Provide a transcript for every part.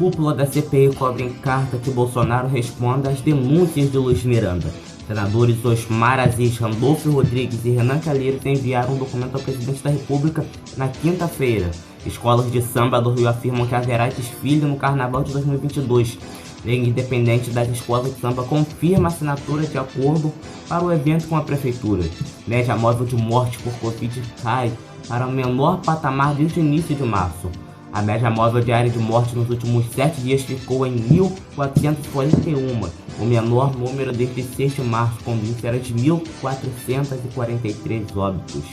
Cúpula da CPI cobra em carta que Bolsonaro responda às denúncias de Luiz Miranda. Senadores Osmar Aziz, Randolfo Rodrigues e Renan Calheiros enviaram um documento ao presidente da República na quinta-feira. Escolas de samba do Rio afirmam que haverá desfile no Carnaval de 2022. Lei independente das escolas de samba confirma a assinatura de acordo para o evento com a prefeitura. Média móvel de morte por Covid cai para o menor patamar desde o início de março. A média móvel diária de morte nos últimos 7 dias ficou em 1.441, o menor número desde 6 de março, quando o índice era de 1.443 óbitos.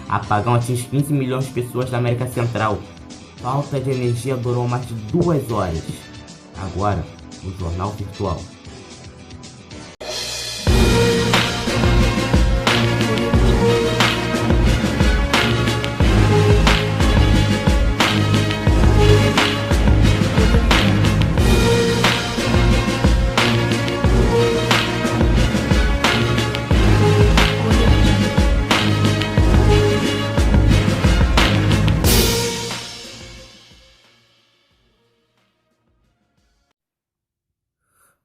Apagão atinge 15 milhões de pessoas da América Central. Falta de energia durou mais de 2 horas. Agora, no Jornal Virtual.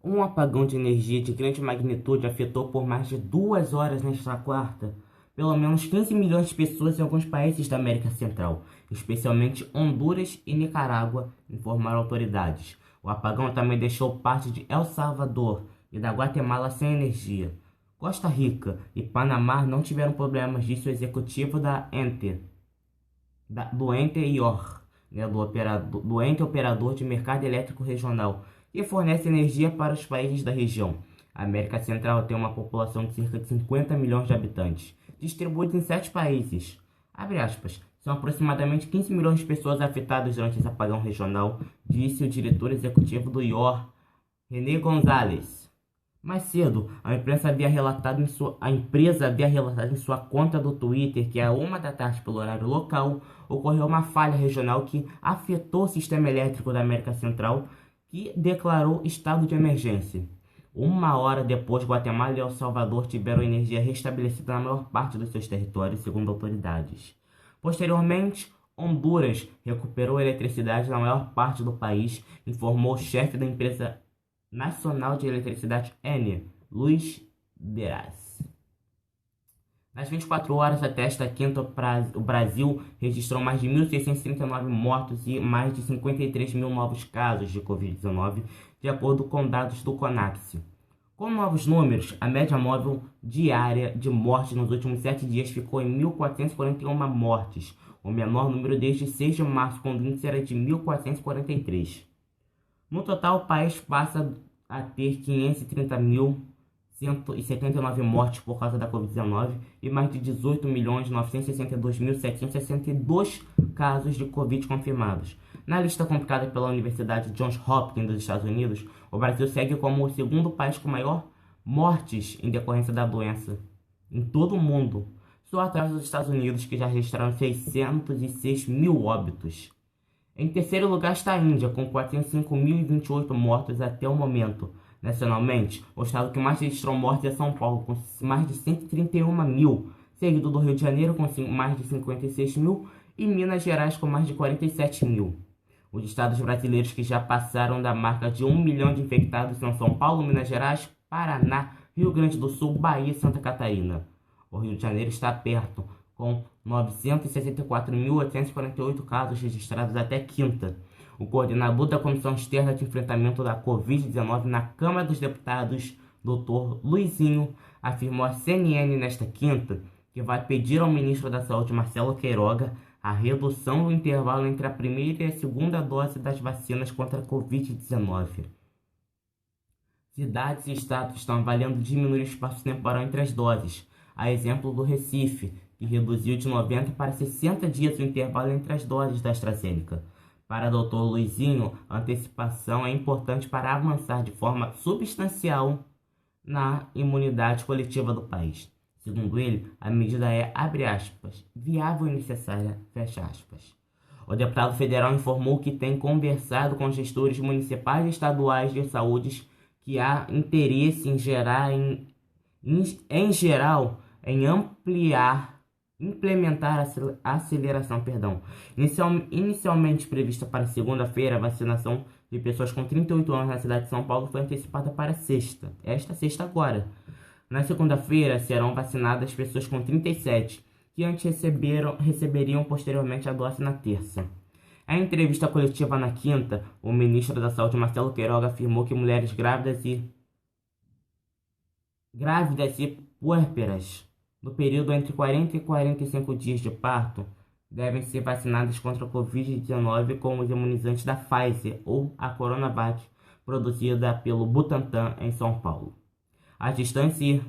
Um apagão de energia de grande magnitude afetou por mais de 2 horas nesta quarta pelo menos 15 milhões de pessoas em alguns países da América Central, especialmente Honduras e Nicarágua, informaram autoridades. O apagão também deixou parte de El Salvador e da Guatemala sem energia. Costa Rica e Panamá não tiveram problemas, disse o executivo do ente IOR, do ente operador de mercado elétrico regional, que fornece energia para os países da região. A América Central tem uma população de cerca de 50 milhões de habitantes, distribuídos em 7 países. Abre aspas, são aproximadamente 15 milhões de pessoas afetadas durante esse apagão regional, disse o diretor executivo do IOR, René Gonzalez. Mais cedo, a empresa havia relatado em sua conta do Twitter que, à 1 da tarde pelo horário local, ocorreu uma falha regional que afetou o sistema elétrico da América Central, que declarou estado de emergência. 1 hora depois, Guatemala e El Salvador tiveram energia restabelecida na maior parte dos seus territórios, segundo autoridades. Posteriormente, Honduras recuperou a eletricidade na maior parte do país, informou o chefe da empresa nacional de eletricidade ENE, Luiz Beras. Nas 24 horas até esta quinta, o Brasil registrou mais de 1.639 mortos e mais de 53 mil novos casos de Covid-19, de acordo com dados do CONAX. Com novos números, a média móvel diária de morte nos últimos 7 dias ficou em 1.441 mortes, o menor número desde 6 de março, quando o índice era de 1.443. No total, o país passa a ter 530.179 mortes por causa da Covid-19 e mais de 18.962.762 casos de Covid confirmados. Na lista compilada pela Universidade Johns Hopkins dos Estados Unidos, o Brasil segue como o segundo país com maior mortes em decorrência da doença em todo o mundo, só atrás dos Estados Unidos, que já registraram 606 mil óbitos. Em terceiro lugar está a Índia, com 405.028 mortos até o momento. Nacionalmente, o estado que mais registrou mortes é São Paulo, com mais de 131 mil, seguido do Rio de Janeiro, com mais de 56 mil, e Minas Gerais, com mais de 47 mil. Os estados brasileiros que já passaram da marca de 1 milhão de infectados são São Paulo, Minas Gerais, Paraná, Rio Grande do Sul, Bahia e Santa Catarina. O Rio de Janeiro está perto, com 964.848 casos registrados até quinta. O coordenador da Comissão Externa de Enfrentamento da Covid-19 na Câmara dos Deputados, Dr. Luizinho, afirmou à CNN nesta quinta que vai pedir ao ministro da Saúde, Marcelo Queiroga, a redução do intervalo entre a primeira e a segunda dose das vacinas contra a Covid-19. Cidades e estados estão avaliando diminuir o espaço temporal entre as doses, a exemplo do Recife, que reduziu de 90 para 60 dias o intervalo entre as doses da AstraZeneca. Para Dr. Luizinho, a antecipação é importante para avançar de forma substancial na imunidade coletiva do país. Segundo ele, a medida é, abre aspas, viável e necessária, fecha aspas. O deputado federal informou que tem conversado com gestores municipais e estaduais de saúde que há interesse em geral em ampliar implementar a aceleração, inicialmente prevista para segunda-feira. A vacinação de pessoas com 38 anos na cidade de São Paulo foi antecipada para sexta, esta sexta agora. Na segunda-feira serão vacinadas pessoas com 37, que antes receberiam posteriormente a dose na terça. Em entrevista coletiva na quinta, o ministro da Saúde, Marcelo Queiroga, afirmou que mulheres grávidas e puérperas no período entre 40 e 45 dias de parto devem ser vacinadas contra a Covid-19 com os imunizantes da Pfizer ou a Coronavac, produzida pelo Butantan em São Paulo. As gestantes e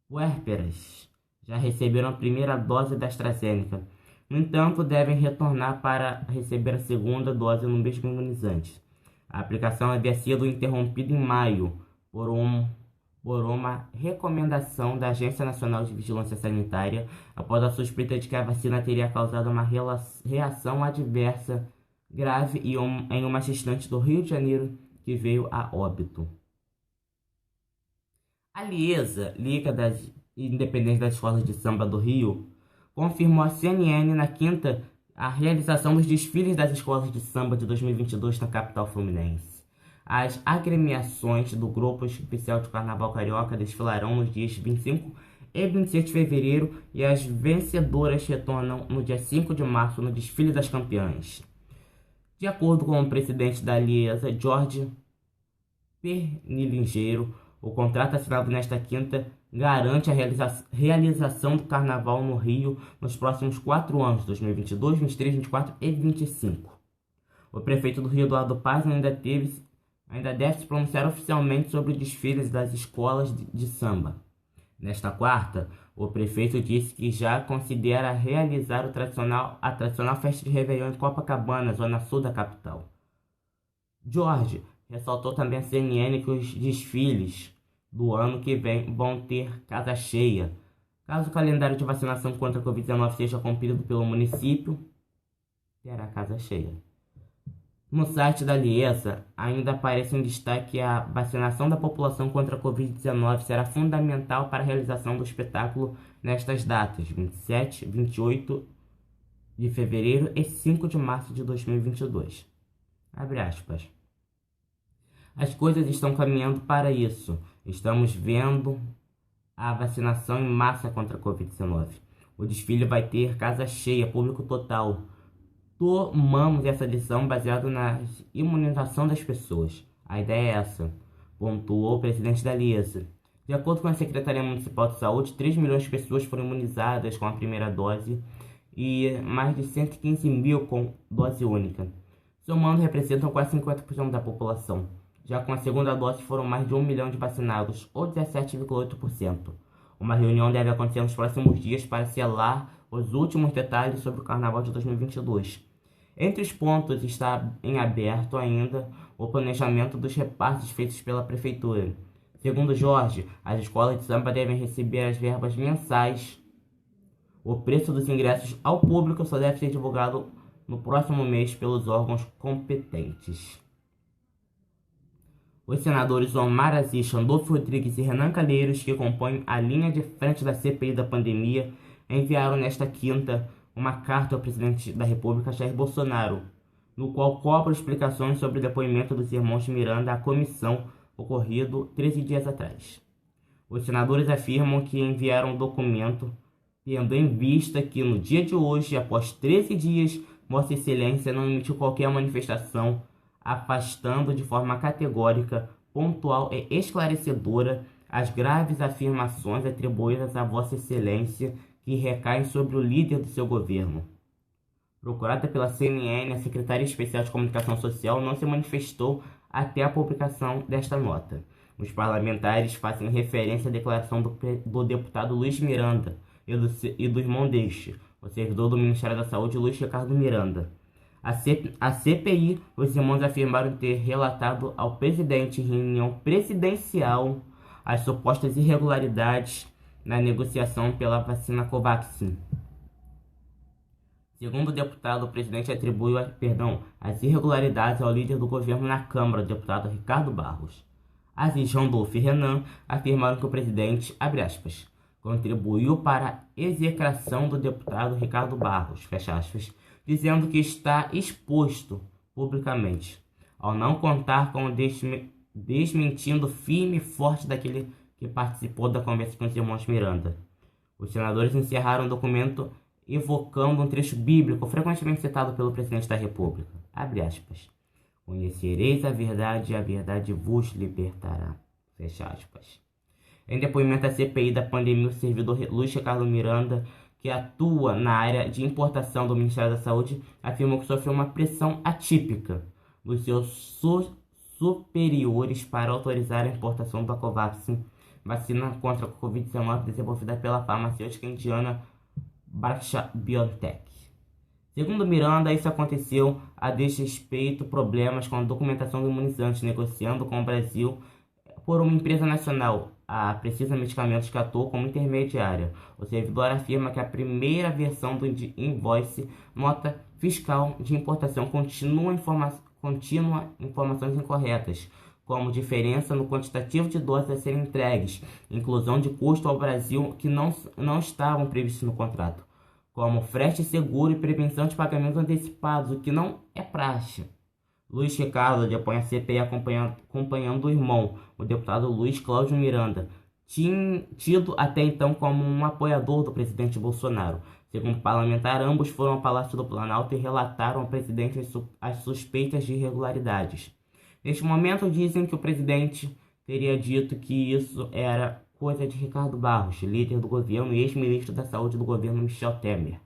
puérperas já receberam a primeira dose da AstraZeneca. No entanto, devem retornar para receber a segunda dose no mesmo imunizante. A aplicação havia sido interrompida em maio por uma recomendação da Agência Nacional de Vigilância Sanitária após a suspeita de que a vacina teria causado uma reação adversa grave em uma gestante do Rio de Janeiro que veio a óbito. A Liesa, Liga das Independentes das Escolas de Samba do Rio, confirmou à CNN na quinta a realização dos desfiles das escolas de samba de 2022 na capital fluminense. As agremiações do Grupo Especial de Carnaval Carioca desfilarão nos dias 25 e 26 de fevereiro e as vencedoras retornam no dia 5 de março no desfile das campeãs. De acordo com o presidente da Liesa, Jorge Pernilingeiro, o contrato assinado nesta quinta garante a realização do Carnaval no Rio nos próximos 4 anos, 2022, 2023, 2024 e 2025. O prefeito do Rio, Eduardo Paz, ainda deve se pronunciar oficialmente sobre os desfiles das escolas de samba. Nesta quarta, o prefeito disse que já considera realizar a tradicional festa de Réveillon em Copacabana, zona sul da capital. Jorge ressaltou também à CNN que os desfiles do ano que vem vão ter casa cheia. Caso o calendário de vacinação contra a Covid-19 seja cumprido pelo município, terá casa cheia. No site da Liesa, ainda aparece em destaque que a vacinação da população contra a Covid-19 será fundamental para a realização do espetáculo nestas datas, 27, 28 de fevereiro e 5 de março de 2022. Abre aspas. As coisas estão caminhando para isso. Estamos vendo a vacinação em massa contra a Covid-19. O desfile vai ter casa cheia, público total. Tomamos essa decisão baseada na imunização das pessoas. A ideia é essa, pontuou o presidente da Liesa. De acordo com a Secretaria Municipal de Saúde, 3 milhões de pessoas foram imunizadas com a primeira dose e mais de 115 mil com dose única. Somando, representam quase 50% da população. Já com a segunda dose foram mais de 1 milhão de vacinados, ou 17,8%. Uma reunião deve acontecer nos próximos dias para selar os últimos detalhes sobre o Carnaval de 2022. Entre os pontos está em aberto ainda o planejamento dos repasses feitos pela Prefeitura. Segundo Jorge, as escolas de samba devem receber as verbas mensais. O preço dos ingressos ao público só deve ser divulgado no próximo mês pelos órgãos competentes. Os senadores Omar Aziz, Randolfo Rodrigues e Renan Calheiros, que compõem a linha de frente da CPI da pandemia, enviaram nesta quinta uma carta ao presidente da República, Jair Bolsonaro, no qual cobram explicações sobre o depoimento dos irmãos Miranda à comissão ocorrido 13 dias atrás. Os senadores afirmam que enviaram o documento tendo em vista que no dia de hoje, após 13 dias, Vossa Excelência não emitiu qualquer manifestação, afastando de forma categórica, pontual e esclarecedora as graves afirmações atribuídas a Vossa Excelência que recaem sobre o líder do seu governo. Procurada pela CNN, a Secretaria Especial de Comunicação Social não se manifestou até a publicação desta nota. Os parlamentares fazem referência à declaração do deputado Luiz Miranda e do irmão deste, o servidor do Ministério da Saúde, Luiz Ricardo Miranda. A CPI, os irmãos afirmaram ter relatado ao presidente em reunião presidencial as supostas irregularidades na negociação pela vacina Covaxin. Segundo o deputado, o presidente atribuiu as irregularidades ao líder do governo na Câmara, o deputado Ricardo Barros. Aziz, Randolfo e Renan afirmaram que o presidente, abre aspas, contribuiu para a execração do deputado Ricardo Barros, fecha aspas, dizendo que está exposto publicamente, ao não contar com o desmentindo firme e forte daquele que participou da conversa com os irmãos Miranda. Os senadores encerraram o documento evocando um trecho bíblico frequentemente citado pelo presidente da República. Abre aspas. Conhecereis a verdade e a verdade vos libertará. Fecha aspas. Em depoimento à CPI da pandemia, o servidor Luiz Ricardo Miranda, que atua na área de importação do Ministério da Saúde, afirmou que sofreu uma pressão atípica dos seus superiores para autorizar a importação da Covaxin, vacina contra a Covid-19 desenvolvida pela farmacêutica indiana BioNTech. Segundo Miranda, isso aconteceu a desrespeito problemas com a documentação do imunizante, negociando com o Brasil por uma empresa nacional, a Precisa Medicamentos, que atuou como intermediária. O servidor afirma que a primeira versão do invoice, nota fiscal de importação, contínua informações incorretas, como diferença no quantitativo de doses a serem entregues, inclusão de custo ao Brasil que não estavam previstos no contrato, como frete seguro e prevenção de pagamentos antecipados, o que não é praxe. Luiz Ricardo depõe a CPI acompanhando o irmão, o deputado Luiz Cláudio Miranda, tido até então como um apoiador do presidente Bolsonaro. Segundo o parlamentar, ambos foram ao Palácio do Planalto e relataram ao presidente as suspeitas de irregularidades. Neste momento, dizem que o presidente teria dito que isso era coisa de Ricardo Barros, líder do governo e ex-ministro da Saúde do governo Michel Temer.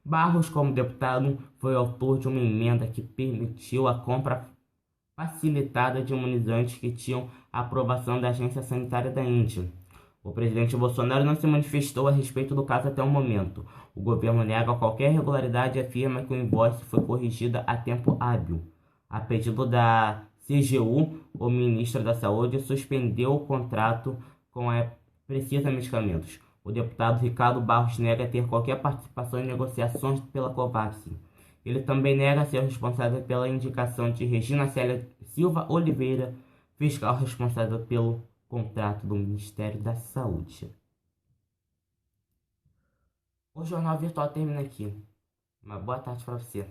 Barros, como deputado, foi autor de uma emenda que permitiu a compra facilitada de imunizantes que tinham a aprovação da Agência Sanitária da Índia. O presidente Bolsonaro não se manifestou a respeito do caso até o momento. O governo nega qualquer irregularidade e afirma que o invoice foi corrigido a tempo hábil. A pedido da CGU, o ministro da Saúde suspendeu o contrato com a Precisa Medicamentos. O deputado Ricardo Barros nega ter qualquer participação em negociações pela Covaxin. Ele também nega ser responsável pela indicação de Regina Célia Silva Oliveira, fiscal responsável pelo contrato do Ministério da Saúde. O Jornal Virtual termina aqui. Uma boa tarde para você.